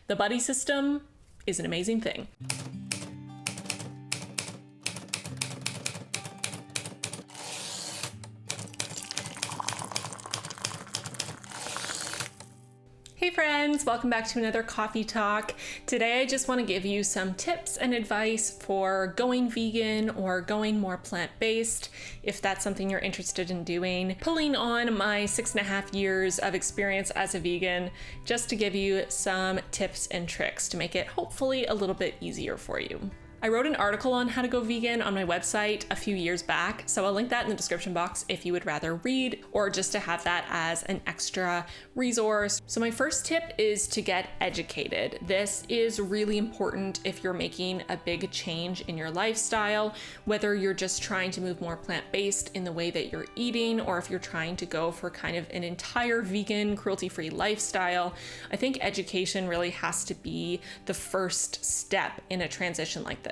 The buddy system is an amazing thing. Hey friends, welcome back to another coffee talk. Today I just want to give you some tips and advice for going vegan or going more plant-based, if that's something you're interested in doing. Pulling on my 6.5 years of experience as a vegan, just to give you some tips and tricks to make it hopefully a little bit easier for you. I wrote an article on how to go vegan on my website a few years back, so I'll link that in the description box if you would rather read or just to have that as an extra resource. So my first tip is to get educated. This is really important if you're making a big change in your lifestyle, whether you're just trying to move more plant-based in the way that you're eating, or if you're trying to go for kind of an entire vegan, cruelty-free lifestyle. I think education really has to be the first step in a transition like this.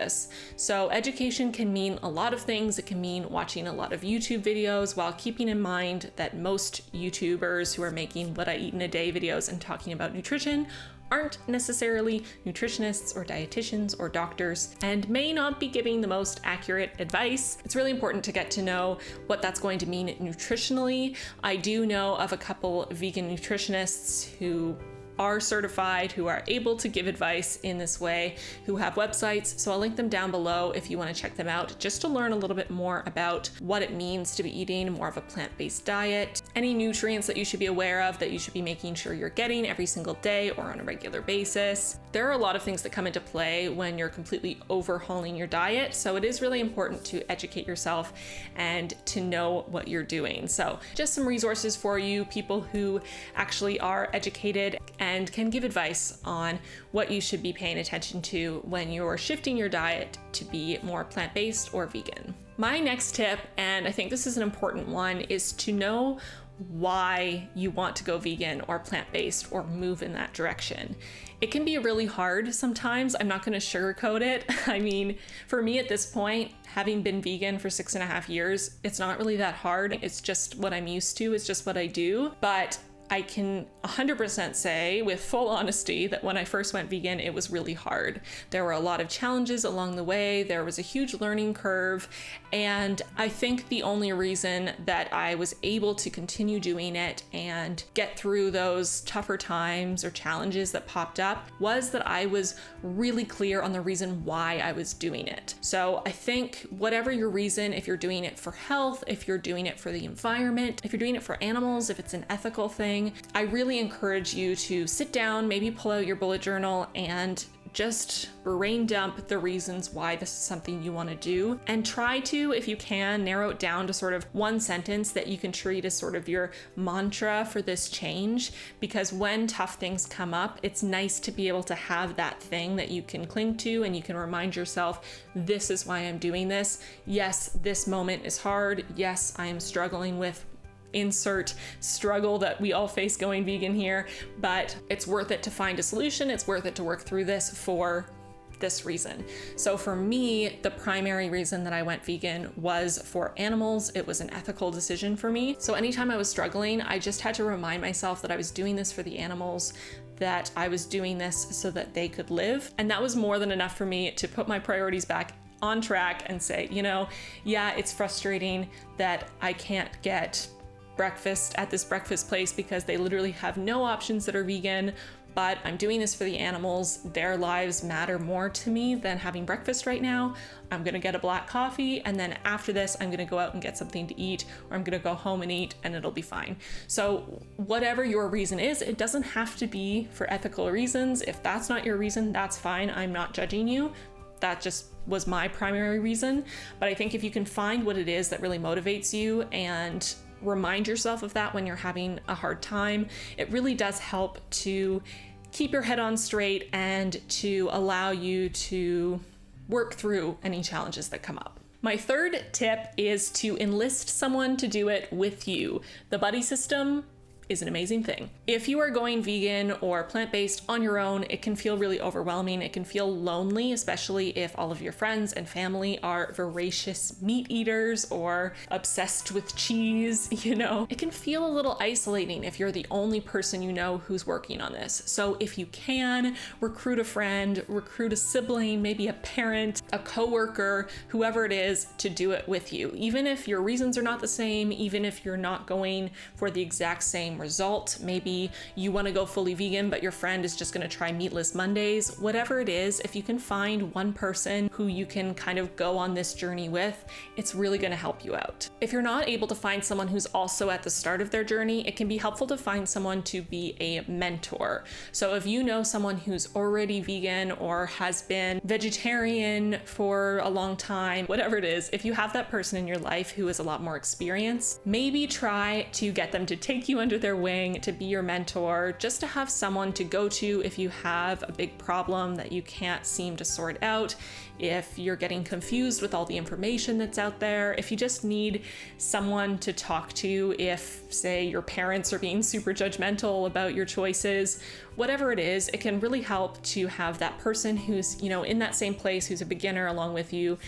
So education can mean a lot of things. It can mean watching a lot of YouTube videos while keeping in mind that most YouTubers who are making what I eat in a day videos and talking about nutrition aren't necessarily nutritionists or dietitians or doctors and may not be giving the most accurate advice. It's really important to get to know what that's going to mean nutritionally. I do know of a couple vegan nutritionists who are certified, who are able to give advice in this way, who have websites. So I'll link them down below if you want to check them out, just to learn a little bit more about what it means to be eating more of a plant-based diet, any nutrients that you should be aware of that you should be making sure you're getting every single day or on a regular basis. There are a lot of things that come into play when you're completely overhauling your diet. So it is really important to educate yourself and to know what you're doing. So just some resources for you, people who actually are educated and can give advice on what you should be paying attention to when you're shifting your diet to be more plant-based or vegan. My next tip, and I think this is an important one, is to know why you want to go vegan or plant-based or move in that direction. It can be really hard sometimes. I'm not going to sugarcoat it. I mean, for me at this point, having been vegan for 6.5 years, it's not really that hard. It's just what I'm used to. It's just what I do. But I can 100% say with full honesty that when I first went vegan, it was really hard. There were a lot of challenges along the way. There was a huge learning curve. And I think the only reason that I was able to continue doing it and get through those tougher times or challenges that popped up was that I was really clear on the reason why I was doing it. So I think whatever your reason, if you're doing it for health, if you're doing it for the environment, if you're doing it for animals, if it's an ethical thing, I really encourage you to sit down, maybe pull out your bullet journal and just brain dump the reasons why this is something you want to do, and try to, if you can, narrow it down to sort of one sentence that you can treat as sort of your mantra for this change. Because when tough things come up, it's nice to be able to have that thing that you can cling to and you can remind yourself, this is why I'm doing this. Yes, this moment is hard. Yes, I am struggling with insert struggle that we all face going vegan here, but it's worth it to find a solution. It's worth it to work through this for this reason. So for me, the primary reason that I went vegan was for animals. It was an ethical decision for me. So anytime I was struggling, I just had to remind myself that I was doing this for the animals, that I was doing this so that they could live. And that was more than enough for me to put my priorities back on track and say, you know, yeah, it's frustrating that I can't get breakfast at this breakfast place because they literally have no options that are vegan, but I'm doing this for the animals. Their lives matter more to me than having breakfast right now. I'm gonna get a black coffee, and then after this, I'm gonna go out and get something to eat, or I'm gonna go home and eat, and it'll be fine. So whatever your reason is, it doesn't have to be for ethical reasons. If that's not your reason, that's fine. I'm not judging you. That just was my primary reason. But I think if you can find what it is that really motivates you and remind yourself of that when you're having a hard time, it really does help to keep your head on straight and to allow you to work through any challenges that come up. My third tip is to enlist someone to do it with you. The buddy system is an amazing thing. If you are going vegan or plant-based on your own, it can feel really overwhelming. It can feel lonely, especially if all of your friends and family are voracious meat eaters or obsessed with cheese, It can feel a little isolating if you're the only person you know who's working on this. So if you can, recruit a friend, recruit a sibling, maybe a parent, a coworker, whoever it is, to do it with you. Even if your reasons are not the same, even if you're not going for the exact same result, maybe you want to go fully vegan, but your friend is just going to try meatless Mondays, whatever it is, if you can find one person who you can kind of go on this journey with, it's really going to help you out. If you're not able to find someone who's also at the start of their journey, it can be helpful to find someone to be a mentor. So if you know someone who's already vegan or has been vegetarian for a long time, whatever it is, if you have that person in your life who is a lot more experienced, maybe try to get them to take you under their wing, to be your mentor, just to have someone to go to if you have a big problem that you can't seem to sort out, if you're getting confused with all the information that's out there, if you just need someone to talk to, if, say, your parents are being super judgmental about your choices, whatever it is, it can really help to have that person who's, in that same place, who's a beginner along with you.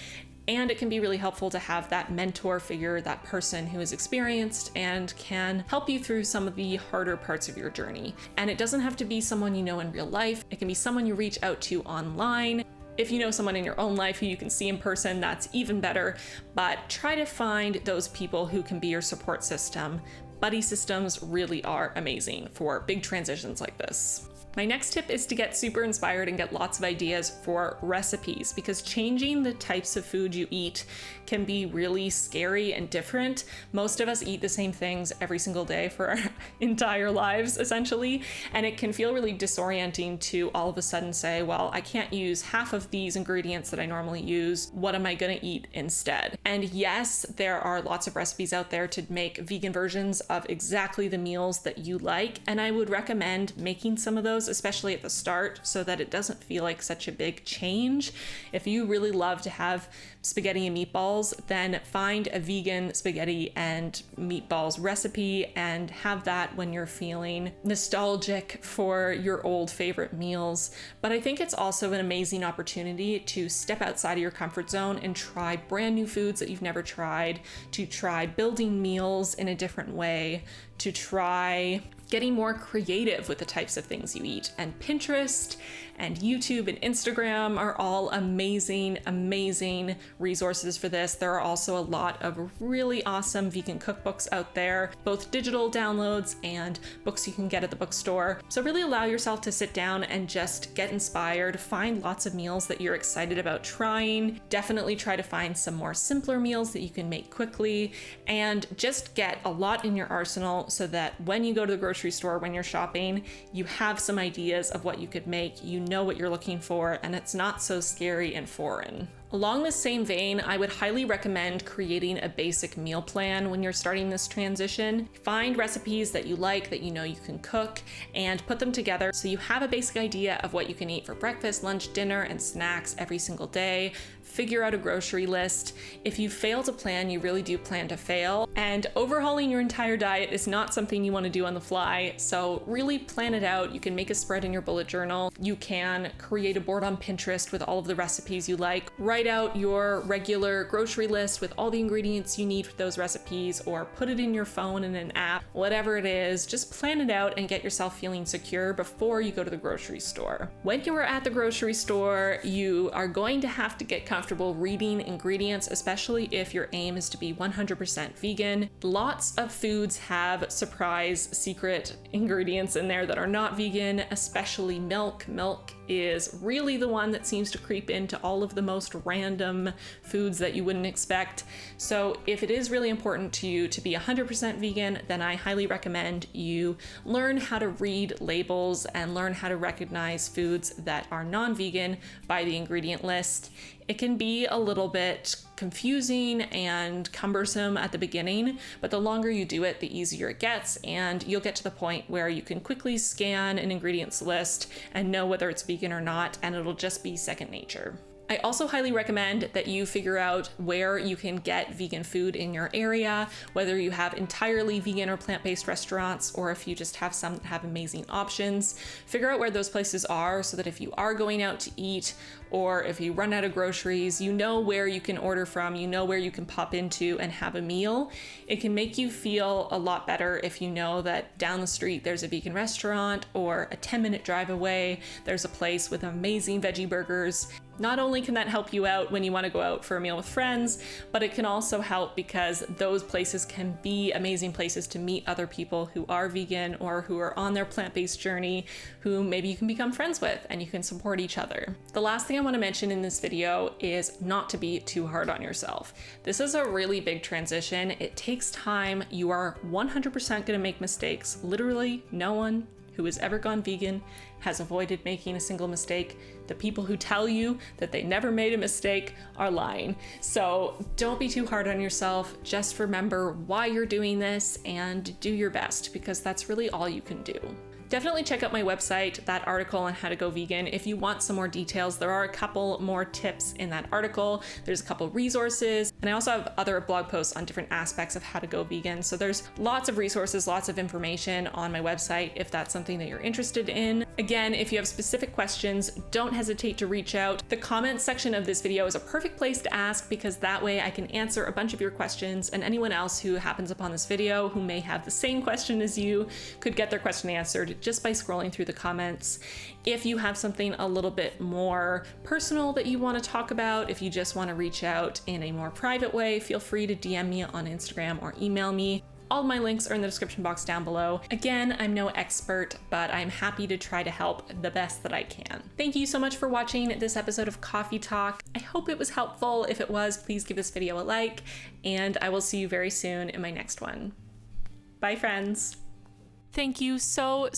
And it can be really helpful to have that mentor figure, that person who is experienced and can help you through some of the harder parts of your journey. And it doesn't have to be someone you know in real life. It can be someone you reach out to online. If you know someone in your own life who you can see in person, that's even better. But try to find those people who can be your support system. Buddy systems really are amazing for big transitions like this. My next tip is to get super inspired and get lots of ideas for recipes, because changing the types of food you eat can be really scary and different. Most of us eat the same things every single day for our entire lives, essentially, and it can feel really disorienting to all of a sudden say, well, I can't use half of these ingredients that I normally use. What am I gonna eat instead? And yes, there are lots of recipes out there to make vegan versions of exactly the meals that you like, and I would recommend making some of those, especially at the start, so that it doesn't feel like such a big change. If you really love to have spaghetti and meatballs, then find a vegan spaghetti and meatballs recipe and have that when you're feeling nostalgic for your old favorite meals. But I think it's also an amazing opportunity to step outside of your comfort zone and try brand new foods that you've never tried, to try building meals in a different way, to try getting more creative with the types of things you eat. And Pinterest and YouTube and Instagram are all amazing, amazing resources for this. There are also a lot of really awesome vegan cookbooks out there, both digital downloads and books you can get at the bookstore. So really allow yourself to sit down and just get inspired, find lots of meals that you're excited about trying. Definitely try to find some more simpler meals that you can make quickly, and just get a lot in your arsenal so that when you go to the grocery store, when you're shopping, you have some ideas of what you could make, you know what you're looking for, and it's not so scary and foreign. Along the same vein, I would highly recommend creating a basic meal plan when you're starting this transition. Find recipes that you like, that you know you can cook, and put them together so you have a basic idea of what you can eat for breakfast, lunch, dinner, and snacks every single day. Figure out a grocery list. If you fail to plan, you really do plan to fail. And overhauling your entire diet is not something you want to do on the fly, so really plan it out. You can make a spread in your bullet journal. You can create a board on Pinterest with all of the recipes you like. Write out your regular grocery list with all the ingredients you need for those recipes, or put it in your phone in an app, whatever it is. Just plan it out and get yourself feeling secure before you go to the grocery store. When you are at the grocery store, you are going to have to get comfortable reading ingredients, especially if your aim is to be 100% vegan. Lots of foods have surprise secret ingredients in there that are not vegan, especially milk. Milk is really the one that seems to creep into all of the most random foods that you wouldn't expect. So if it is really important to you to be 100% vegan, then I highly recommend you learn how to read labels and learn how to recognize foods that are non-vegan by the ingredient list. It can be a little bit confusing and cumbersome at the beginning, but the longer you do it, the easier it gets, and you'll get to the point where you can quickly scan an ingredients list and know whether it's vegan or not, and it'll just be second nature. I also highly recommend that you figure out where you can get vegan food in your area, whether you have entirely vegan or plant-based restaurants, or if you just have some that have amazing options. Figure out where those places are so that if you are going out to eat, or if you run out of groceries, you know where you can order from, you know where you can pop into and have a meal. It can make you feel a lot better if you know that down the street there's a vegan restaurant, or a 10-minute drive away there's a place with amazing veggie burgers. Not only can that help you out when you want to go out for a meal with friends, but it can also help because those places can be amazing places to meet other people who are vegan or who are on their plant-based journey, who maybe you can become friends with and you can support each other. The last thing I want to mention in this video is not to be too hard on yourself. This is a really big transition. It takes time. You are 100% going to make mistakes. Literally, no one who has ever gone vegan has avoided making a single mistake. The people who tell you that they never made a mistake are lying. So don't be too hard on yourself. Just remember why you're doing this and do your best, because that's really all you can do. Definitely check out my website, that article on how to go vegan, if you want some more details. There are a couple more tips in that article. There's a couple resources, and I also have other blog posts on different aspects of how to go vegan. So there's lots of resources, lots of information on my website if that's something that you're interested in. Again, if you have specific questions, don't hesitate to reach out. The comments section of this video is a perfect place to ask, because that way I can answer a bunch of your questions, and anyone else who happens upon this video who may have the same question as you could get their question answered just by scrolling through the comments. If you have something a little bit more personal that you want to talk about, if you just want to reach out in a more private way, feel free to DM me on Instagram or email me. All of my links are in the description box down below. Again, I'm no expert, but I'm happy to try to help the best that I can. Thank you so much for watching this episode of Coffee Talk. I hope it was helpful. If it was, please give this video a like, and I will see you very soon in my next one. Bye, friends. Thank you so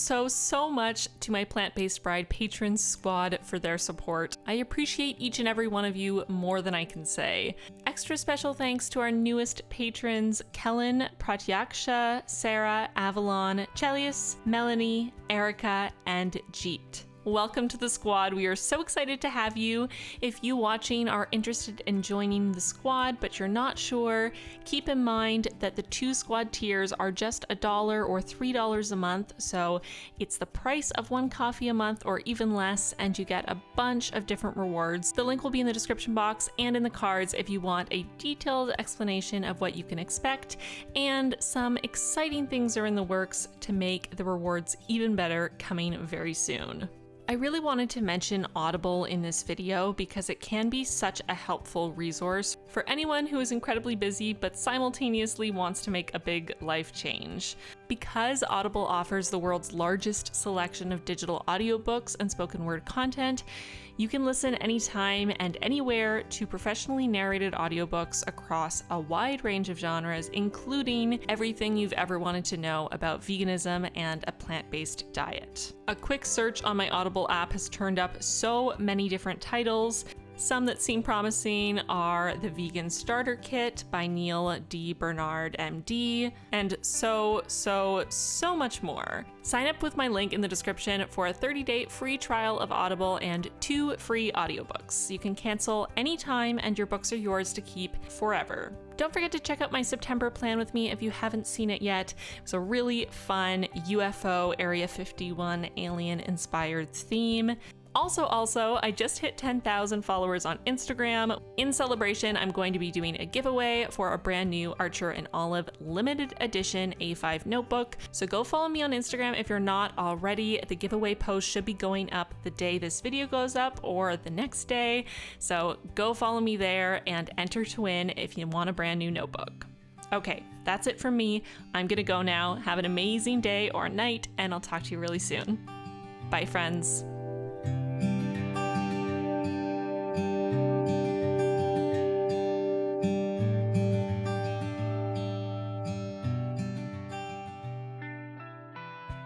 much to my Plant-Based Bride Patrons squad for their support. I appreciate each and every one of you more than I can say. Extra special thanks to our newest patrons, Kellen, Pratyaksha, Sarah, Avalon, Chelius, Melanie, Erica, and Jeet. Welcome to the squad. We are so excited to have you. If you watching are interested in joining the squad, but you're not sure, keep in mind that the 2 squad tiers are just $1 or $3 a month. So it's the price of 1 coffee a month or even less, and you get a bunch of different rewards. The link will be in the description box and in the cards if you want a detailed explanation of what you can expect, and some exciting things are in the works to make the rewards even better coming very soon. I really wanted to mention Audible in this video because it can be such a helpful resource for anyone who is incredibly busy but simultaneously wants to make a big life change. Because Audible offers the world's largest selection of digital audiobooks and spoken word content, you can listen anytime and anywhere to professionally narrated audiobooks across a wide range of genres, including everything you've ever wanted to know about veganism and a plant-based diet. A quick search on my Audible app has turned up so many different titles. Some that seem promising are The Vegan Starter Kit by Neil D. Bernard, MD, and so much more. Sign up with my link in the description for a 30-day free trial of Audible and 2 free audiobooks. You can cancel anytime and your books are yours to keep forever. Don't forget to check out my September plan with me if you haven't seen it yet. It's a really fun UFO Area 51 alien-inspired theme. Also, I just hit 10,000 followers on Instagram. In celebration, I'm going to be doing a giveaway for a brand new Archer and Olive limited edition A5 notebook. So go follow me on Instagram if you're not already. The giveaway post should be going up the day this video goes up or the next day. So go follow me there and enter to win if you want a brand new notebook. Okay, that's it from me. I'm gonna go now. Have an amazing day or night, and I'll talk to you really soon. Bye, friends.